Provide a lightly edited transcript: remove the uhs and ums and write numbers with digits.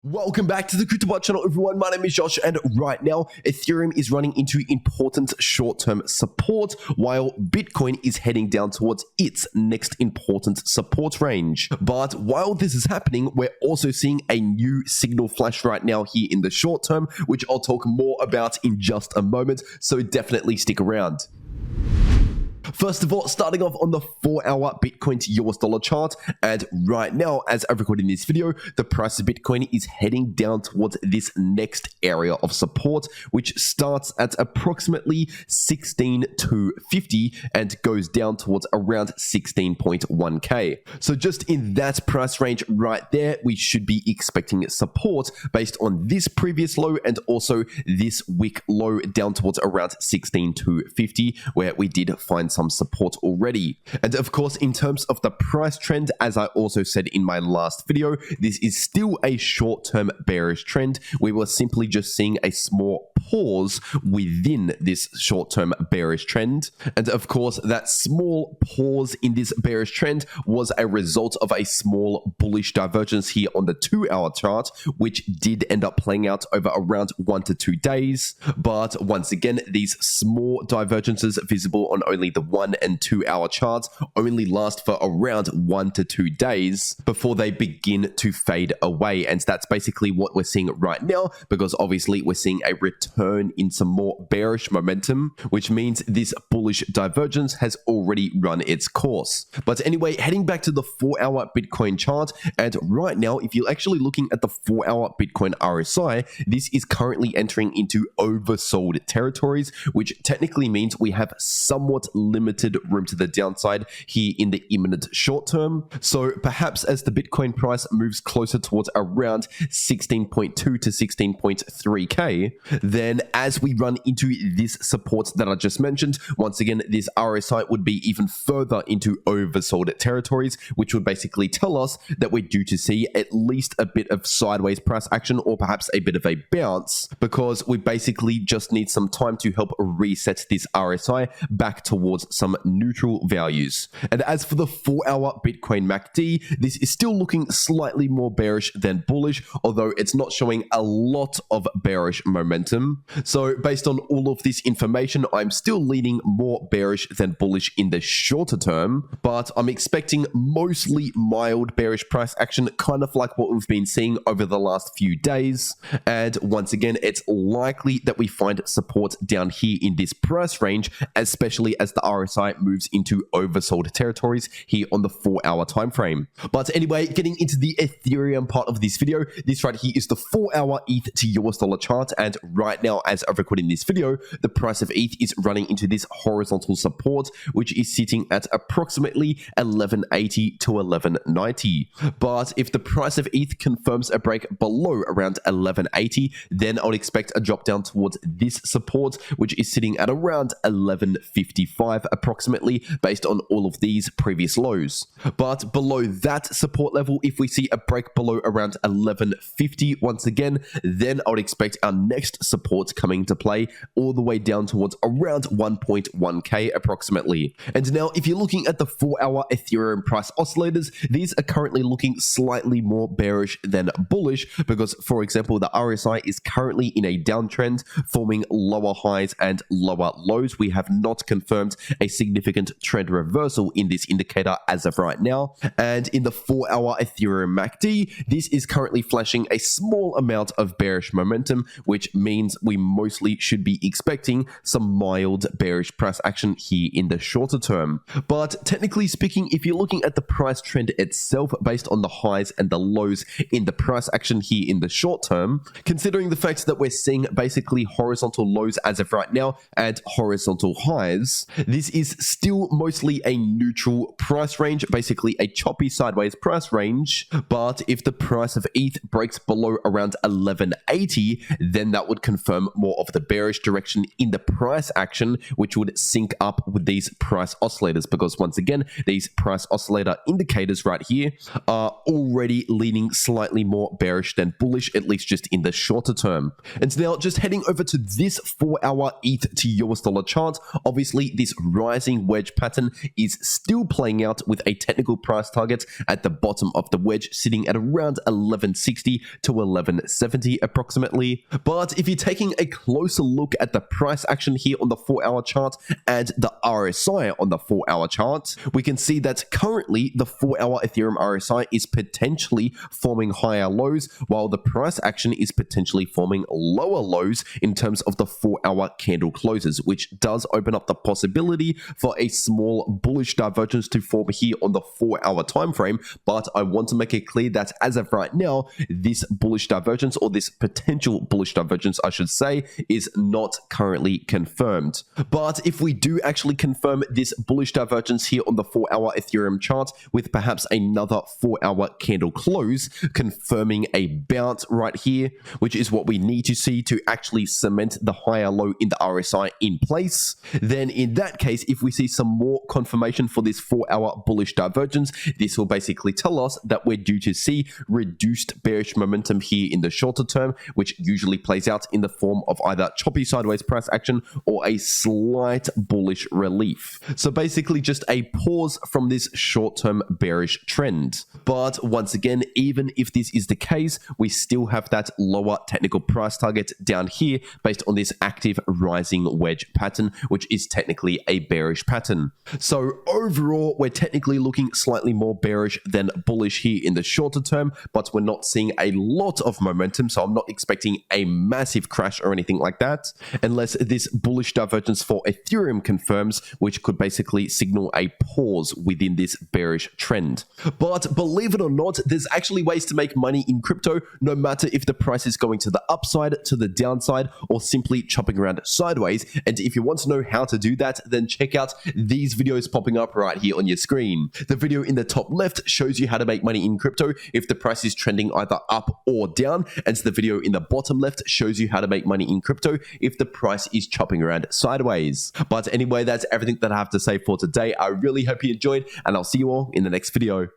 Welcome back to the cryptowrld channel, everyone. My name is Josh, and right now Ethereum is running into important short-term support while Bitcoin is heading down towards its next important support range. But while this is happening, we're also seeing a new signal flash right now here in the short term, which I'll talk more about in just a moment, so definitely stick around. First of all, starting off on the 4-hour Bitcoin to US dollar chart, and right now, as I record in this video, the price of Bitcoin is heading down towards this next area of support, which starts at approximately 16,250 and goes down towards around 16.1k. So just in that price range right there, we should be expecting support based on this previous low and also this wick low down towards around 16,250, where we did find some support already. And of course, in terms of the price trend, as I also said in my last video, this is still a short-term bearish trend. We were simply just seeing a small pause within this short-term bearish trend. And of course, that small pause in this bearish trend was a result of a small bullish divergence here on the 2-hour chart, which did end up playing out over around 1 to 2 days. But once again, these small divergences visible on only the 1 and 2-hour charts only last for around 1 to 2 days before they begin to fade away. And that's basically what we're seeing right now, because obviously we're seeing a return in some more bearish momentum, which means this bullish divergence has already run its course. But anyway, heading back to the 4-hour Bitcoin chart, and right now, if you're actually looking at the 4-hour Bitcoin RSI, this is currently entering into oversold territories, which technically means we have somewhat limited room to the downside here in the imminent short term. So perhaps as the Bitcoin price moves closer towards around 16.2 to 16.3k, then as we run into this support that I just mentioned, once again, this RSI would be even further into oversold territories, which would basically tell us that we're due to see at least a bit of sideways price action or perhaps a bit of a bounce, because we basically just need some time to help reset this RSI back towards some neutral values. And as for the 4-hour Bitcoin MACD, this is still looking slightly more bearish than bullish, although it's not showing a lot of bearish momentum. So based on all of this information, I'm still leaning more bearish than bullish in the shorter term, but I'm expecting mostly mild bearish price action, kind of like what we've been seeing over the last few days. And once again, it's likely that we find support down here in this price range, especially as the RSI moves into oversold territories here on the 4-hour time frame. But anyway, getting into the Ethereum part of this video, this right here is the 4-hour ETH to US dollar chart, and right now, as I'm recording this video, the price of ETH is running into this horizontal support, which is sitting at approximately 1180 to 1190. But if the price of ETH confirms a break below around 1180, then I would expect a drop down towards this support, which is sitting at around 1155 approximately, based on all of these previous lows. But below that support level, if we see a break below around 1150 once again, then I would expect our next support coming to play all the way down towards around 1.1k approximately. And now, if you're looking at the 4-hour Ethereum price oscillators, these are currently looking slightly more bearish than bullish, because, for example, the RSI is currently in a downtrend, forming lower highs and lower lows. We have not confirmed a significant trend reversal in this indicator as of right now. And in the 4-hour Ethereum MACD, this is currently flashing a small amount of bearish momentum, which means we mostly should be expecting some mild bearish price action here in the shorter term. But technically speaking, if you're looking at the price trend itself based on the highs and the lows in the price action here in the short term, considering the fact that we're seeing basically horizontal lows as of right now and horizontal highs, this is still mostly a neutral price range, basically a choppy sideways price range. But if the price of ETH breaks below around 1180, then that would confirm more of the bearish direction in the price action, which would sync up with these price oscillators, because once again, these price oscillator indicators right here are already leaning slightly more bearish than bullish, at least just in the shorter term. And now just heading over to this 4-hour ETH to US dollar chart, obviously this rising wedge pattern is still playing out with a technical price target at the bottom of the wedge sitting at around 1160 to 1170 approximately. But if you're taking a closer look at the price action here on the 4-hour chart and the RSI on the 4-hour chart, we can see that currently the 4-hour Ethereum RSI is potentially forming higher lows, while the price action is potentially forming lower lows in terms of the 4-hour candle closes, which does open up the possibility for a small bullish divergence to form here on the 4-hour time frame. But I want to make it clear that as of right now, this bullish divergence, or this potential bullish divergence I should say, is not currently confirmed. But if we do actually confirm this bullish divergence here on the 4-hour Ethereum chart with perhaps another 4-hour candle close confirming a bounce right here, which is what we need to see to actually cement the higher low in the RSI in place, then in that case, if we see some more confirmation for this 4-hour bullish divergence, this will basically tell us that we're due to see reduced bearish momentum here in the shorter term, which usually plays out in the form of either choppy sideways price action or a slight bullish relief. So basically just a pause from this short-term bearish trend. But once again, even if this is the case, we still have that lower technical price target down here based on this active rising wedge pattern, which is technically a bearish pattern. So overall, we're technically looking slightly more bearish than bullish here in the shorter term, but we're not seeing a lot of momentum, so I'm not expecting a massive crash or anything like that, unless this bullish divergence for Ethereum confirms, which could basically signal a pause within this bearish trend. But believe it or not, there's actually ways to make money in crypto, no matter if the price is going to the upside, to the downside, or simply chopping around sideways. And if you want to know how to do that, then check out these videos popping up right here on your screen. The video in the top left shows you how to make money in crypto if the price is trending either up or down, and the video in the bottom left shows you how to make money in crypto if the price is chopping around sideways. But anyway, that's everything that I have to say for today. I really hope you enjoyed, and I'll see you all in the next video.